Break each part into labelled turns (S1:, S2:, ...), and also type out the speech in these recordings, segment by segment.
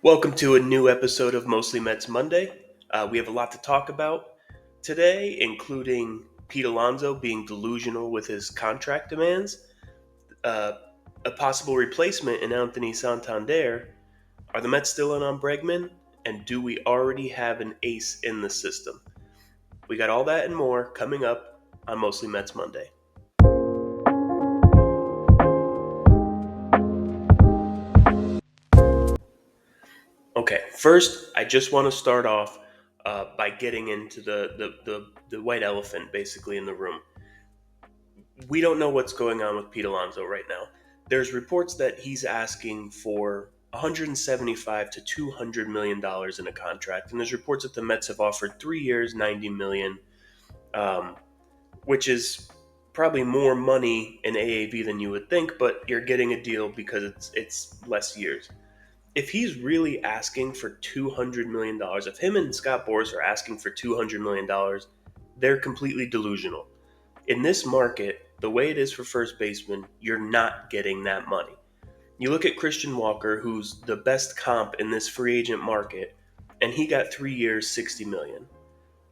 S1: Welcome to a new episode of Mostly Mets Monday. We have a lot to talk about today, including Pete Alonso being delusional with his contract demands, uh, a possible replacement in Anthony Santander. Are the Mets still in on Bregman? And do we already have an ace in the system? We got all that and more coming up on Mostly Mets Monday. Okay, first, I just want to start off by getting into the white elephant basically in the room. We don't know what's going on with Pete Alonso right now. There's reports that he's asking for 175 to 200 million dollars in a contract, and there's reports that the Mets have offered 3 years, 90 million, um, which is probably more money in AAV than you would think, but you're getting a deal because it's less years. If he's really asking for $200 million, if him and Scott Boras are asking for $200 million, they're completely delusional. In this market, the way it is for first baseman, you're not getting that money. You look at Christian Walker, who's the best comp in this free agent market, and he got 3 years, 60 million.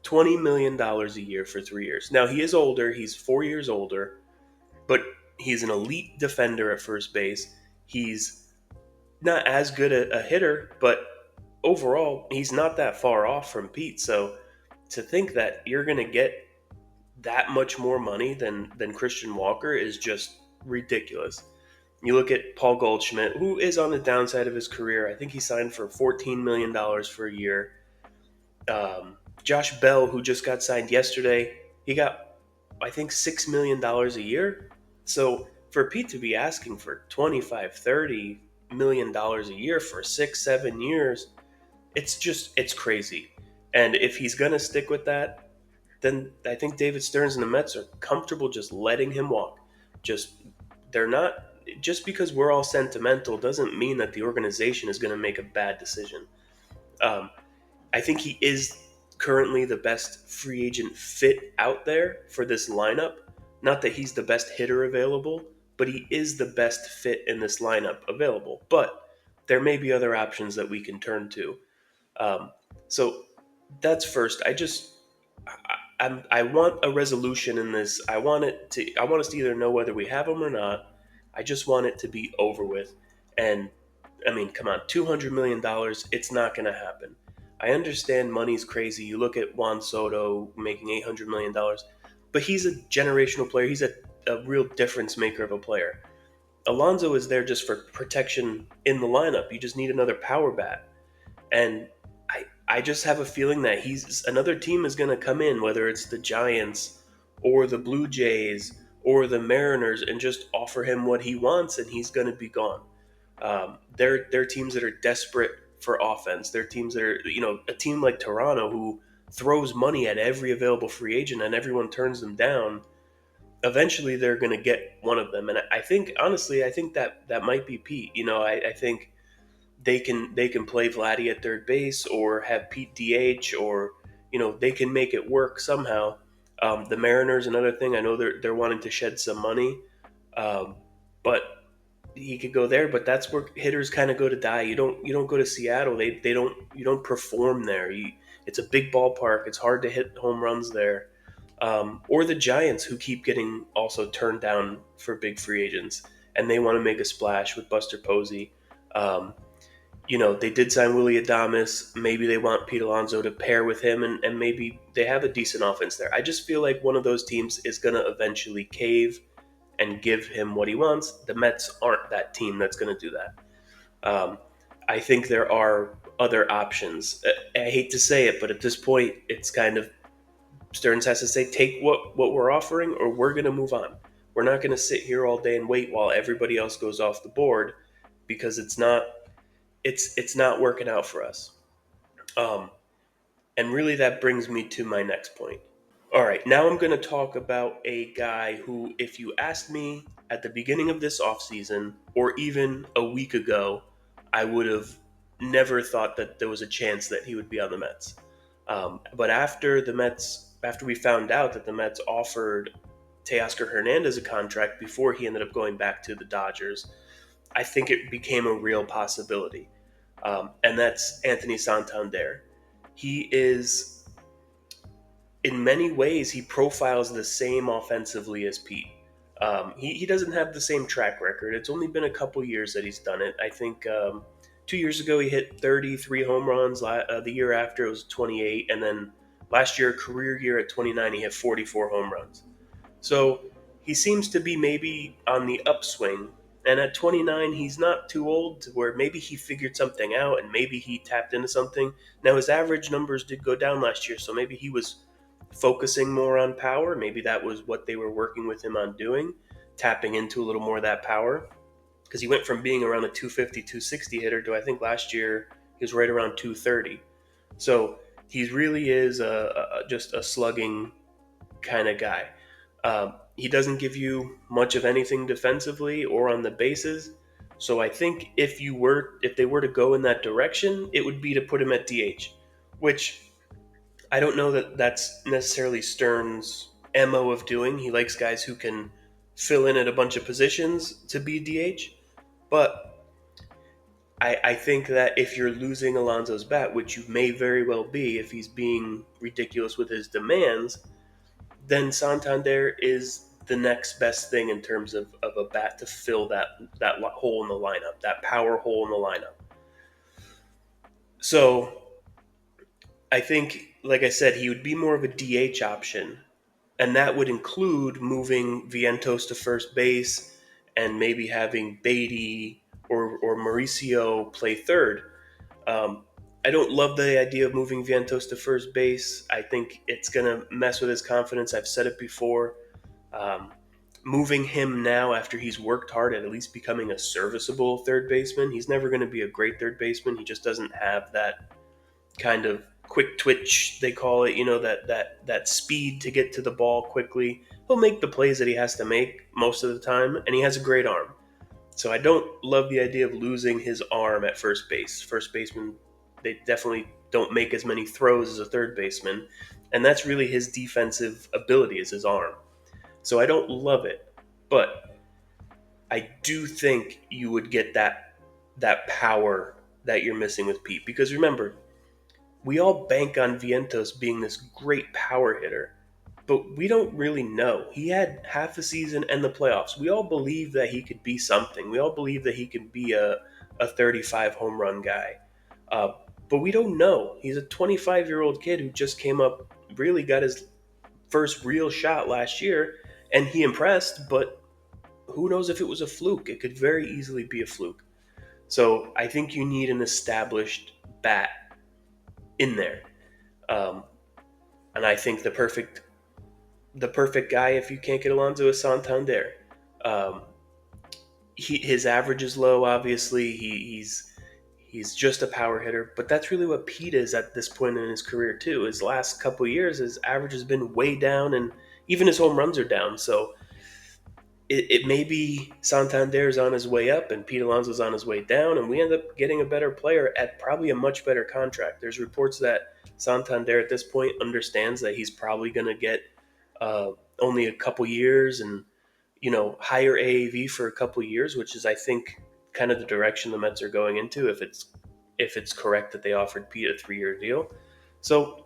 S1: $20 million a year for 3 years. Now he is older, he's 4 years older, but he's an elite defender at first base. He's not as good a hitter, but overall, he's not that far off from Pete. So to think that you're going to get that much more money than Christian Walker is just ridiculous. You look at Paul Goldschmidt, who is on the downside of his career. I think he signed for $14 million for a year. Josh Bell, who just got signed yesterday, he got, I think, $6 million a year. So for Pete to be asking for 25, $30 million a year for 6, 7 years, it's crazy. And if he's gonna stick with that, then I think David Stearns and the Mets are comfortable just letting him walk. Just they're not just because we're all sentimental doesn't mean that the organization is going to make a bad decision. Um, I think he is currently the best free agent fit out there for this lineup. Not that he's the best hitter available, but he is the best fit in this lineup available. But there may be other options that we can turn to. Um, so that's first. I want a resolution in this. I want us to either know whether we have them or not. I just want it to be over with. And I mean, come on, $200 million. It's not going to happen. I understand money's crazy. You look at Juan Soto making $800 million, but he's a generational player. He's a real difference maker of a player. Alonso is there just for protection in the lineup. You just need another power bat. And I just have a feeling that he's another team is going to come in, whether it's the Giants or the Blue Jays or the Mariners, and just offer him what he wants, and he's going to be gone. They're teams that are desperate for offense. They're teams that are, a team like Toronto who throws money at every available free agent and everyone turns them down. Eventually, they're going to get one of them, and I think honestly, I think that might be Pete. I think they can play Vladdy at third base or have Pete DH, or they can make it work somehow. The Mariners, another thing. I know they're wanting to shed some money, but he could go there. But that's where hitters kind of go to die. You don't go to Seattle. They don't you don't perform there. It's a big ballpark. It's hard to hit home runs there. Or the Giants, who keep getting also turned down for big free agents, and they want to make a splash with Buster Posey. Um, they did sign Willie Adames. Maybe they want Pete Alonso to pair with him, and maybe they have a decent offense there. I just feel like one of those teams is going to eventually cave and give him what he wants. The Mets aren't that team that's going to do that. I think there are other options. I hate to say it, but at this point, it's kind of Stearns has to say, take what we're offering, or we're going to move on. We're not going to sit here all day and wait while everybody else goes off the board, because it's not working out for us. Um, and really, that brings me to my next point. All right, now I'm going to talk about a guy who, if you asked me at the beginning of this offseason or even a week ago, I would have never thought that there was a chance that he would be on the Mets. But after we found out that the Mets offered Teoscar Hernandez a contract before he ended up going back to the Dodgers, I think it became a real possibility. and that's Anthony Santander. He is, in many ways, he profiles the same offensively as Pete. He doesn't have the same track record. It's only been a couple years that he's done it. I think 2 years ago he hit 33 home runs. The year after it was 28, and then last year, career year at 29, he hit 44 home runs. So he seems to be maybe on the upswing. And at 29, he's not too old to where maybe he figured something out and maybe he tapped into something. Now, his average numbers did go down last year, so maybe he was focusing more on power. Maybe that was what they were working with him on doing, tapping into a little more of that power. Because he went from being around a 250, 260 hitter to I think last year he was right around 230. So he really is just a slugging kind of guy. He doesn't give you much of anything defensively or on the bases. So I think if they were to go in that direction, it would be to put him at DH, which I don't know that that's necessarily Stearns' MO of doing. He likes guys who can fill in at a bunch of positions to be DH. But I think that if you're losing Alonso's bat, which you may very well be if he's being ridiculous with his demands, then Santander is the next best thing in terms of a bat to fill that hole in the lineup, that power hole in the lineup. So I think, like I said, he would be more of a DH option, and that would include moving Vientos to first base and maybe having Beatty or Mauricio play third. Um, I don't love the idea of moving Vientos to first base. I think it's going to mess with his confidence. I've said it before. Um, Moving him now after he's worked hard at least becoming a serviceable third baseman. He's never going to be a great third baseman. He just doesn't have that kind of quick twitch, they call it, that speed to get to the ball quickly. He'll make the plays that he has to make most of the time, and he has a great arm. So I don't love the idea of losing his arm at first base. First baseman, they definitely don't make as many throws as a third baseman, and that's really his defensive ability is his arm. So I don't love it, but I do think you would get that power that you're missing with Pete. Because remember, we all bank on Vientos being this great power hitter, but we don't really know. He had half a season and the playoffs. We all believe that he could be something. We all believe that he could be a 35 home run guy. Uh, but we don't know. He's a 25-year-old kid who just came up, really got his first real shot last year, and he impressed, but who knows if it was a fluke? It could very easily be a fluke. So I think you need an established bat in there. Um, and I think the perfect guy if you can't get Alonso is Santander. Um, his average is low, obviously. He's just a power hitter, but that's really what Pete is at this point in his career too. His last couple years, his average has been way down, and even his home runs are down. So it may be Santander's on his way up and Pete Alonso's on his way down, and we end up getting a better player at probably a much better contract. There's reports that Santander at this point understands that he's probably going to get only a couple years and higher AAV for a couple years, which is I think kind of the direction the Mets are going into if it's correct that they offered Pete a 3-year deal. So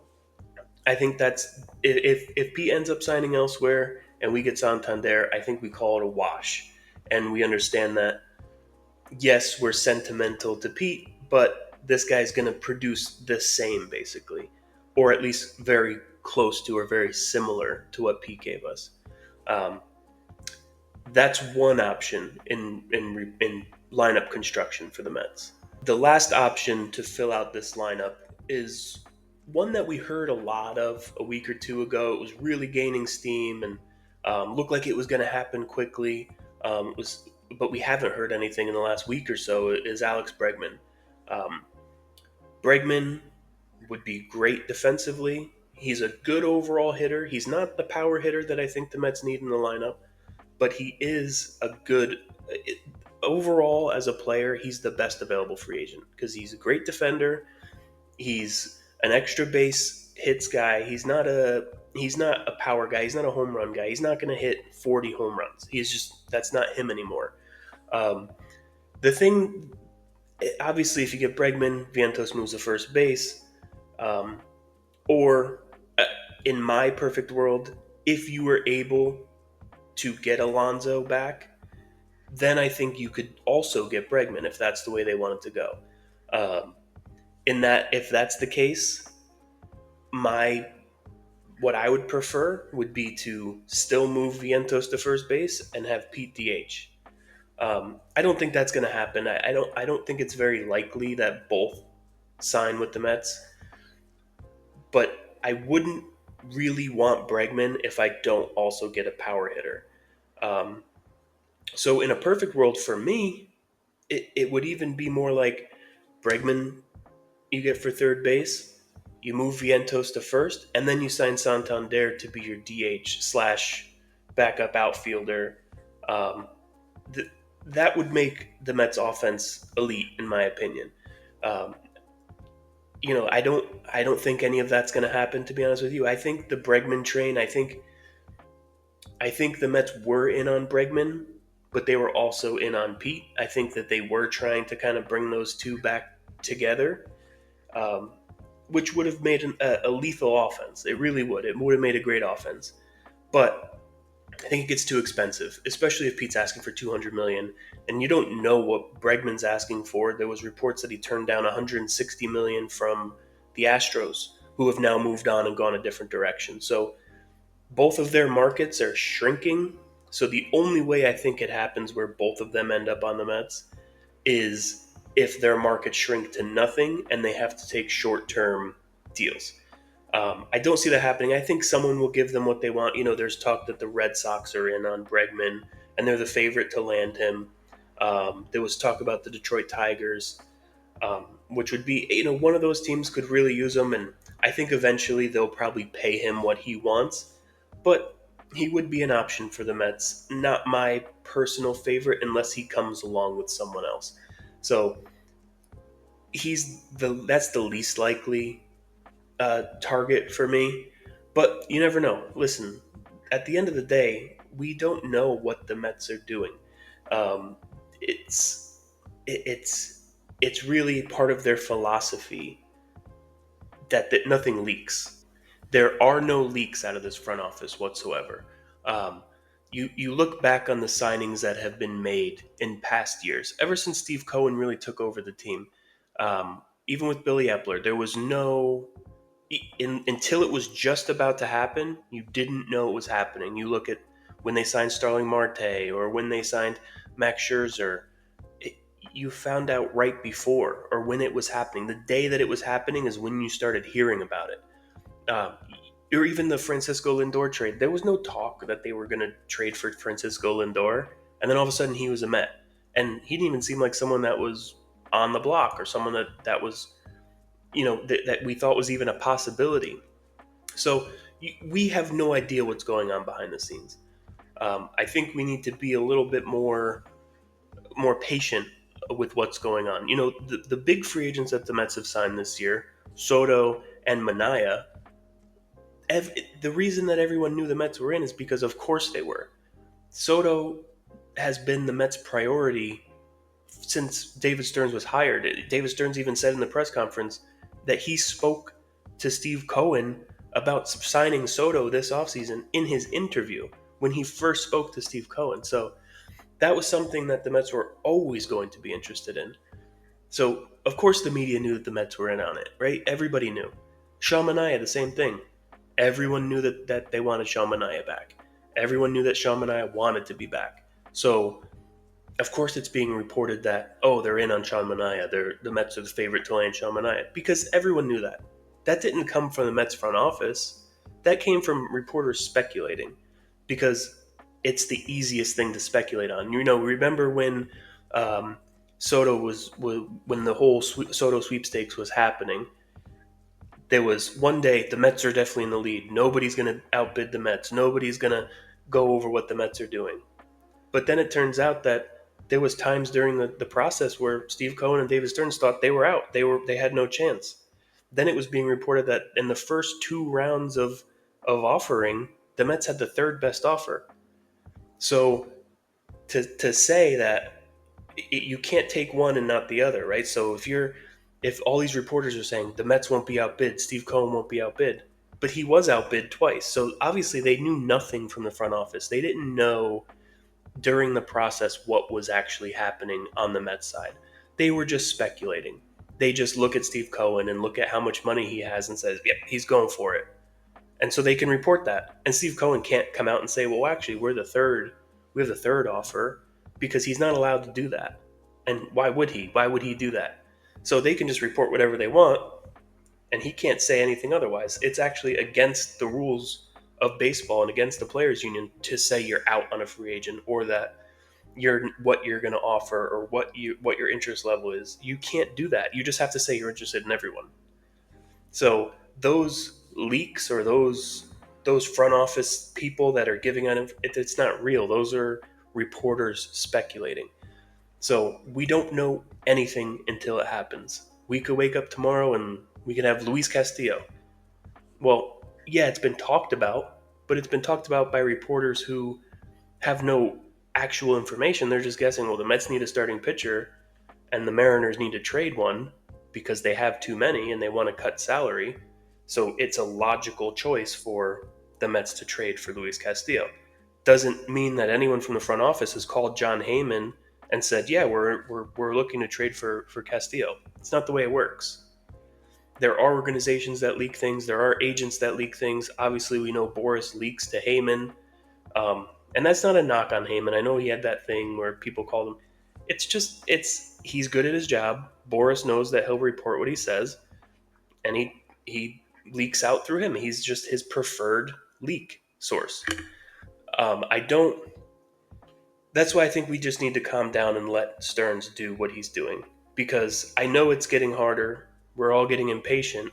S1: I think that's if Pete ends up signing elsewhere and we get Santander, I think we call it a wash, and we understand that yes, we're sentimental to Pete, but this guy's going to produce the same basically, or at least very close to or very similar to what Pete gave us. Um, that's one option in lineup construction for the Mets. The last option to fill out this lineup is one that we heard a lot of a week or two ago. It was really gaining steam and looked like it was going to happen quickly. But we haven't heard anything in the last week or so. Is Alex Bregman? Um, Bregman would be great defensively. He's a good overall hitter. He's not the power hitter that I think the Mets need in the lineup, but he is a good overall as a player. He's the best available free agent because he's a great defender. He's an extra base hits guy. He's not a power guy. He's not a home run guy. He's not going to hit 40 home runs. That's not him anymore. The thing Obviously, if you get Bregman, Vientos moves to first base. Um, or uh, in my perfect world, if you were able to get Alonso back, then I think you could also get Bregman if that's the way they wanted to go. Um, in that, if that's the case, my what I would prefer would be to still move Vientos to first base and have Pete DH. I don't think that's going to happen. I don't think it's very likely that both sign with the Mets. But I wouldn't really want Bregman if I don't also get a power hitter. Um, so in a perfect world for me, it would even be more like Bregman you get for third base, you move Vientos to first, and then you sign Santander to be your DH slash backup outfielder. Um, th- that would make the Mets offense elite, in my opinion. Um, I don't think any of that's going to happen. To be honest with you, I think the Bregman train. I think the Mets were in on Bregman, but they were also in on Pete. I think that they were trying to kind of bring those two back together, um, which would have made a lethal offense. It really would. It would have made a great offense. But I think it gets too expensive, especially if Pete's asking for 200 million, and you don't know what Bregman's asking for. There was reports that he turned down 160 million from the Astros, who have now moved on and gone a different direction. So both of their markets are shrinking. So the only way I think it happens where both of them end up on the Mets is if their markets shrink to nothing and they have to take short-term deals. I don't see that happening. I think someone will give them what they want. There's talk that the Red Sox are in on Bregman, and they're the favorite to land him. There was talk about the Detroit Tigers, which would be, one of those teams could really use him, and I think eventually they'll probably pay him what he wants. But he would be an option for the Mets. Not my personal favorite unless he comes along with someone else. So that's the least likely target for me. But you never know. Listen, at the end of the day, we don't know what the Mets are doing. Um, it's it, it's really part of their philosophy that nothing leaks. There are no leaks out of this front office whatsoever. Um, you look back on the signings that have been made in past years, ever since Steve Cohen really took over the team. Even with Billy Epler, there was no until it was just about to happen. You didn't know it was happening. You look at when they signed Starling Marte or when they signed Max Scherzer. It, you found out right before or when it was happening. The day that it was happening is when you started hearing about it. Um, or even the Francisco Lindor trade. There was no talk that they were going to trade for Francisco Lindor, and then all of a sudden he was a Met, and he didn't even seem like someone that was on the block or someone that was that we thought was even a possibility. So we have no idea what's going on behind the scenes. I think we need to be a little bit more patient with what's going on. The big free agents that the Mets have signed this year, Soto and Manaea, the reason that everyone knew the Mets were in is because, of course, they were. Soto has been the Mets' priority since David Stearns was hired. David Stearns even said in the press conference that he spoke to Steve Cohen about signing Soto this offseason in his interview when he first spoke to Steve Cohen. So that was something that the Mets were always going to be interested in. So, of course, the media knew that the Mets were in on it, right? Everybody knew. Sean Manaea, the same thing. Everyone knew that they wanted Sean Manaea back. Everyone knew that Sean Manaea wanted to be back. So, of course, it's being reported that, oh, they're in on Sean Manaea. The Mets are the favorite to land Sean Manaea. Because everyone knew that. That didn't come from the Mets front office. That came from reporters speculating. Because it's the easiest thing to speculate on. Remember when Soto when the whole Soto sweepstakes was happening? There was one day the Mets are definitely in the lead. Nobody's going to outbid the Mets. Nobody's going to go over what the Mets are doing. But then it turns out that there was times during the process where Steve Cohen and David Stearns thought they were out. They had no chance. Then it was being reported that in the first two rounds of offering, the Mets had the third best offer. So to say that you can't take one and not the other, right? So if all these reporters are saying the Mets won't be outbid, Steve Cohen won't be outbid, but he was outbid twice. So obviously they knew nothing from the front office. They didn't know during the process what was actually happening on the Mets side. They were just speculating. They just look at Steve Cohen and look at how much money he has and says, "Yep, he's going for it." And so they can report that. And Steve Cohen can't come out and say, "Well, actually, we have the third offer," because he's not allowed to do that. And why would he? Why would he do that? So they can just report whatever they want, and he can't say anything otherwise. It's actually against the rules of baseball and against the players union to say you're out on a free agent, or that you're going to offer, or what your interest level is. You can't do that. You just have to say you're interested in everyone. So those leaks, or those front office people that are giving out it's not real. Those are reporters speculating. So we don't know anything until it happens. We could wake up tomorrow and we could have Luis Castillo. Well, yeah, it's been talked about, but it's been talked about by reporters who have no actual information. They're just guessing, well, the Mets need a starting pitcher and the Mariners need to trade one because they have too many and they want to cut salary. So it's a logical choice for the Mets to trade for Luis Castillo. Doesn't mean that anyone from the front office has called John Heyman and said, "Yeah, we're looking to trade for Castillo." It's not the way it works. There are organizations that leak things. There are agents that leak things. Obviously, we know Boras leaks to Heyman. And that's not a knock on Heyman. I know he had that thing where people called him. It's he's good at his job. Boris knows that he'll report what he says, and he leaks out through him. He's just his preferred leak source. I don't. That's why I think we just need to calm down and let Stearns do what he's doing, because I know it's getting harder. We're all getting impatient.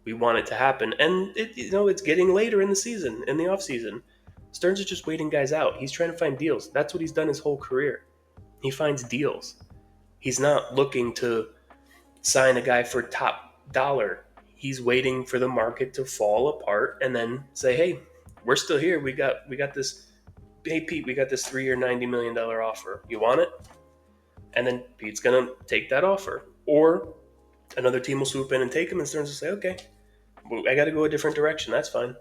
S1: We want it to happen, and it's getting later in the season, in the off season. Stearns is just waiting guys out. He's trying to find deals. That's what he's done his whole career. He finds deals. He's not looking to sign a guy for top dollar. He's waiting for the market to fall apart and then say, "Hey, we're still here. We got this. Hey Pete, we got this 3-year, $90 million offer. You want it?" And then Pete's gonna take that offer, or another team will swoop in and take him, and Stearns will say, "Okay, I got to go a different direction. That's fine.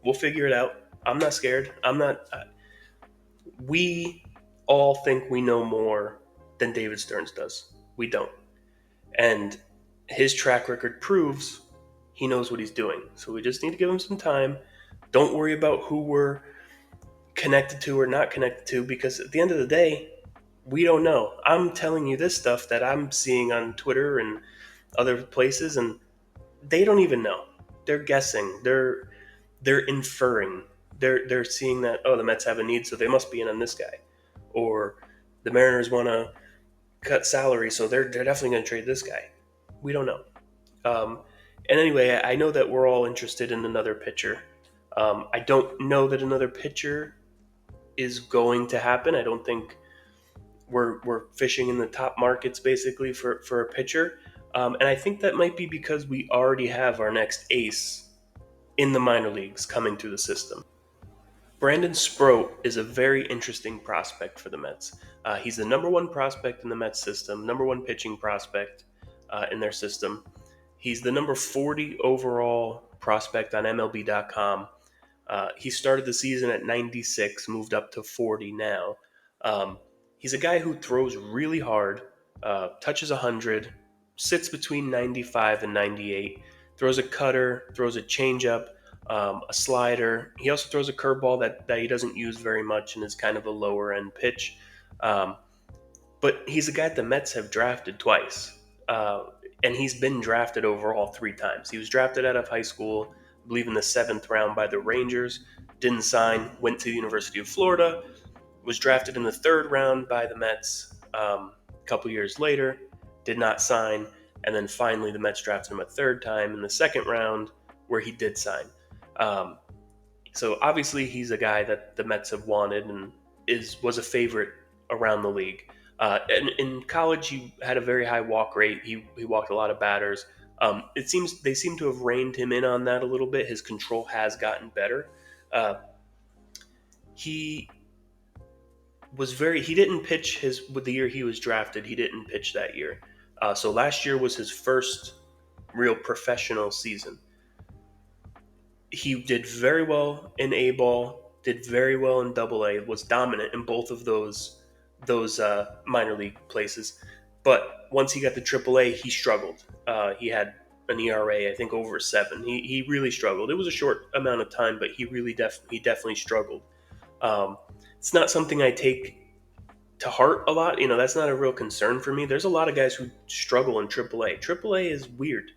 S1: We'll figure it out. I'm not scared. I'm not." We all think we know more than David Stearns does. We don't. And his track record proves he knows what he's doing. So we just need to give him some time. Don't worry about who we're connected to or not connected to, because at the end of the day, we don't know. I'm telling you this stuff that I'm seeing on Twitter and other places, and they don't even know. They're guessing. They're inferring. They're seeing that, oh, the Mets have a need, so they must be in on this guy, or the Mariners want to cut salary, so they're definitely going to trade this guy. We don't know. Um, and anyway, I know that we're all interested in another pitcher. I don't know that another pitcher is going to happen. I don't think we're fishing in the top markets basically for a pitcher. And I think that might be because we already have our next ace in the minor leagues coming through the system. Brandon Sproat is a very interesting prospect for the Mets. He's the number one prospect in the Mets system, number one pitching prospect in their system. He's the number 40 overall prospect on MLB.com. He started the season at 96, moved up to 40 now. He's a guy who throws really hard, touches 100, sits between 95 and 98, throws a cutter, throws a changeup, a slider. He also throws a curveball that he doesn't use very much and is kind of a lower end pitch. Um, but he's a guy that the Mets have drafted twice. And he's been drafted overall 3 times. He was drafted out of high school, I believe in the 7th round by the Rangers, didn't sign, went to the University of Florida, was drafted in the 3rd round by the Mets a couple years later, did not sign, and then finally the Mets drafted him a 3rd time in the 2nd round, where he did sign. Um, so obviously he's a guy that the Mets have wanted and was a favorite around the league. And in college, he had a very high walk rate. He walked a lot of batters. It seems they seem to have reined him in on that a little bit. His control has gotten better. He he didn't pitch his with the year he was drafted. He didn't pitch that year. So last year was his first real professional season. He did very well in A ball, did very well in Double A, was dominant in both of those minor league places. But once he got to Triple A, he struggled. He had an ERA, I think, over 7. He really struggled. It was a short amount of time, but he definitely struggled. It's not something I take to heart a lot. That's not a real concern for me. There's a lot of guys who struggle in AAA. AAA is weird.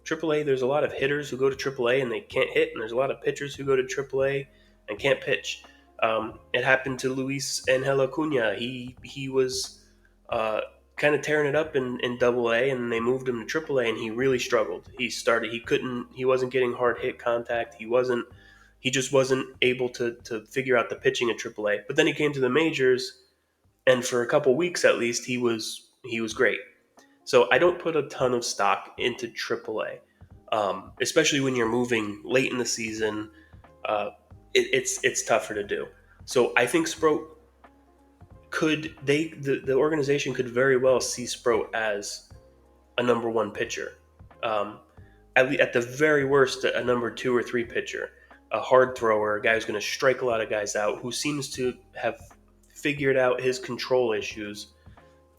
S1: AAA, there's a lot of hitters who go to AAA and they can't hit, and there's a lot of pitchers who go to AAA and can't pitch. It happened to Luis Angel Acuna. He was kind of tearing it up in Double A, and they moved him to AAA, and he really struggled. He wasn't getting hard hit contact. He just wasn't able to figure out the pitching at AAA. But then he came to the majors, and for a couple weeks at least, he was great. So I don't put a ton of stock into AAA, especially when you're moving late in the season. Uh, it's tougher to do. So I think Sproat the organization could very well see Sproat as a number one pitcher, um, at the very worst a number 2 or 3 pitcher, a hard thrower, a guy who's going to strike a lot of guys out, who seems to have figured out his control issues.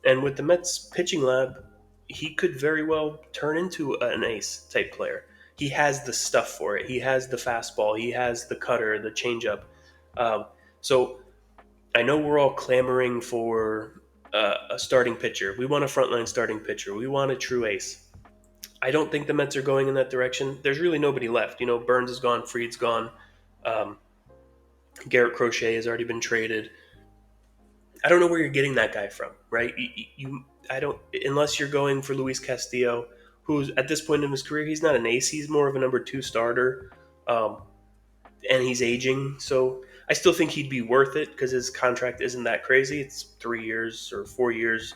S1: And with the Mets pitching lab, he could very well turn into an ace type player. He has the stuff for it. He has the fastball. He has the cutter, the changeup. So I know we're all clamoring for a starting pitcher. We want a frontline starting pitcher. We want a true ace. I don't think the Mets are going in that direction. There's really nobody left. Burns is gone. Fried's gone. Um, Garrett Crochet has already been traded. I don't know where you're getting that guy from, right? I don't, unless you're going for Luis Castillo, who's at this point in his career, he's not an ace. He's more of a number 2 starter, and he's aging. So I still think he'd be worth it because his contract isn't that crazy. It's 3 years or 4 years,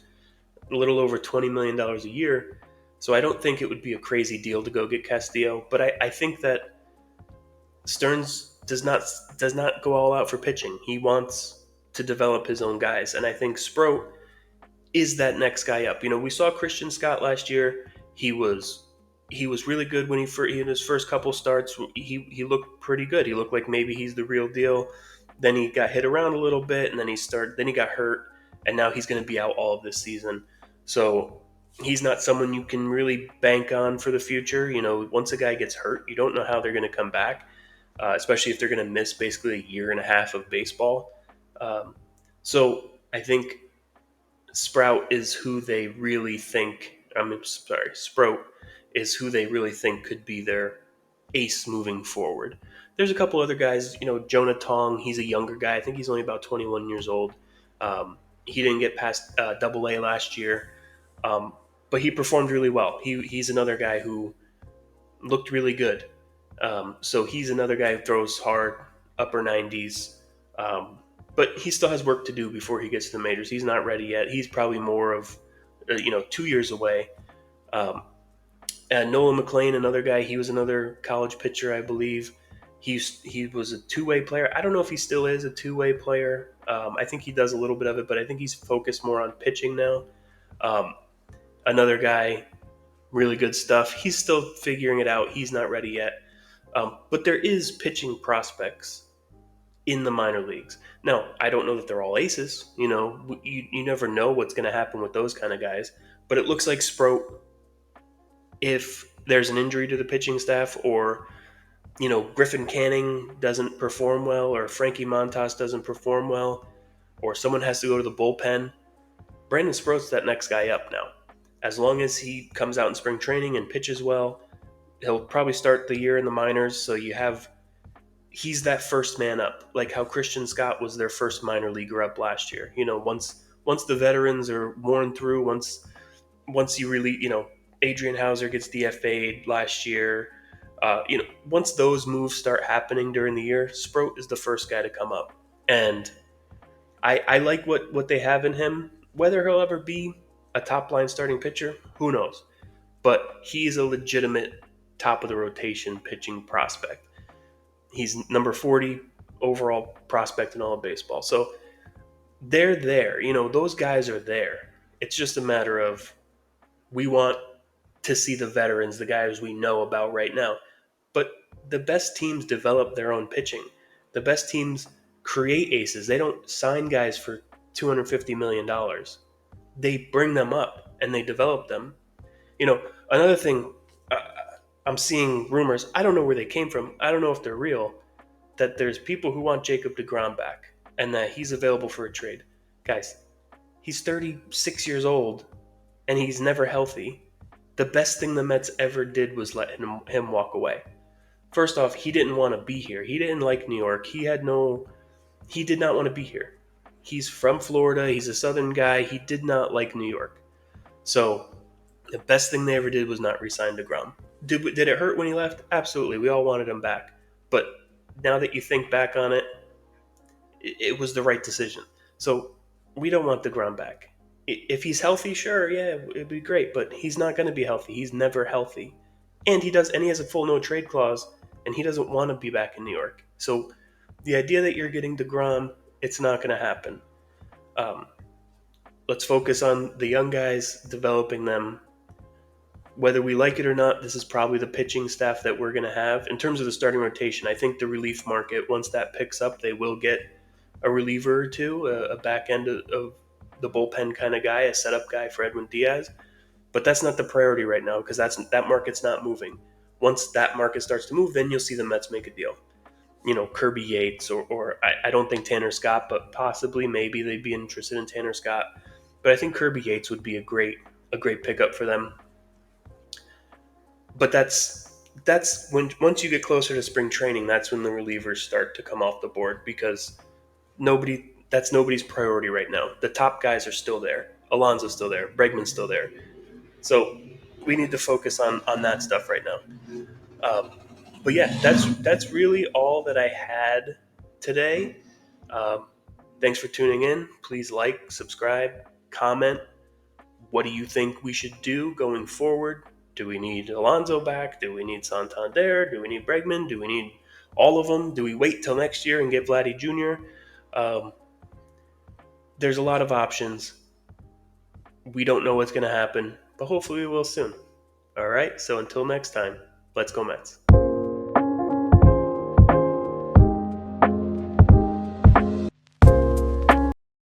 S1: a little over $20 million a year. So I don't think it would be a crazy deal to go get Castillo. But I think that Stearns does not go all out for pitching. He wants to develop his own guys, and I think Sproat is that next guy up. We saw Christian Scott last year. He was really good when in his first couple starts. He looked pretty good. He looked like maybe he's the real deal. Then he got hit around a little bit, and then he got hurt, and now he's going to be out all of this season. So he's not someone you can really bank on for the future. Once a guy gets hurt, you don't know how they're going to come back, especially if they're going to miss basically a year and a half of baseball. So I think Sprout is who they really think. Sprout is who they really think could be their ace moving forward. There's a couple other guys. Jonah Tong. He's a younger guy. I think he's only about 21 years old. He didn't get past Double A last year, but he performed really well. He's another guy who looked really good. So he's another guy who throws hard, upper 90s. But he still has work to do before he gets to the majors. He's not ready yet. He's probably more of, 2 years away. And Nolan McLean, another guy, he was another college pitcher, I believe. He was a two-way player. I don't know if he still is a two-way player. I think he does a little bit of it, but I think he's focused more on pitching now. Another guy, really good stuff. He's still figuring it out. He's not ready yet. But there is pitching prospects in the minor leagues. Now, I don't know that they're all aces. You never know what's going to happen with those kind of guys. But it looks like Sproat, if there's an injury to the pitching staff, or Griffin Canning doesn't perform well, or Frankie Montas doesn't perform well, or someone has to go to the bullpen, Brandon Sproat's that next guy up now. As long as he comes out in spring training and pitches well, he'll probably start the year in the minors. So he's that first man up, like how Christian Scott was their first minor leaguer up last year. Once the veterans are worn through, once you really, Adrian Hauser gets DFA'd last year. Once those moves start happening during the year, Sproat is the first guy to come up. And I like what they have in him. Whether he'll ever be a top line starting pitcher, who knows? But he's a legitimate top of the rotation pitching prospect. He's number 40 overall prospect in all of baseball. So they're there. Those guys are there. It's just a matter of we want to see the veterans, the guys we know about right now. But the best teams develop their own pitching. The best teams create aces. They don't sign guys for $250 million. They bring them up and they develop them. Another thing, uh, I'm seeing rumors. I don't know where they came from. I don't know if they're real. That there's people who want Jacob DeGrom back and that he's available for a trade. Guys, he's 36 years old and he's never healthy. The best thing the Mets ever did was let him walk away. First off, he didn't want to be here. He didn't like New York. He did not want to be here. He's from Florida. He's a Southern guy. He did not like New York. So the best thing they ever did was not re-sign DeGrom. Did it hurt when he left? Absolutely. We all wanted him back. But now that you think back on it, it was the right decision. So we don't want DeGrom back. If he's healthy, sure, yeah, it'd be great. But he's not going to be healthy. He's never healthy, and he has a full no trade clause, and he doesn't want to be back in New York. So the idea that you're getting DeGrom, it's not going to happen. Um, let's focus on the young guys, developing them. Whether we like it or not, this is probably the pitching staff that we're going to have. In terms of the starting rotation, I think the relief market, once that picks up, they will get a reliever or two, a back end of the bullpen kind of guy, a setup guy for Edwin Diaz. But that's not the priority right now because that market's not moving. Once that market starts to move, then you'll see the Mets make a deal. Kirby Yates or I don't think Tanner Scott, but possibly maybe they'd be interested in Tanner Scott. But I think Kirby Yates would be a great pickup for them. But that's when once you get closer to spring training, that's when the relievers start to come off the board because that's nobody's priority right now. The top guys are still there. Alonso's still there. Bregman's still there. So we need to focus on that stuff right now. Um, but yeah, that's really all that I had today. Um, thanks for tuning in. Please like, subscribe, comment. What do you think we should do going forward? Do we need Alonso back? Do we need Santander? Do we need Bregman? Do we need all of them? Do we wait till next year and get Vladdy Jr.? There's a lot of options. We don't know what's going to happen, but hopefully we will soon. All right, so until next time, let's go Mets.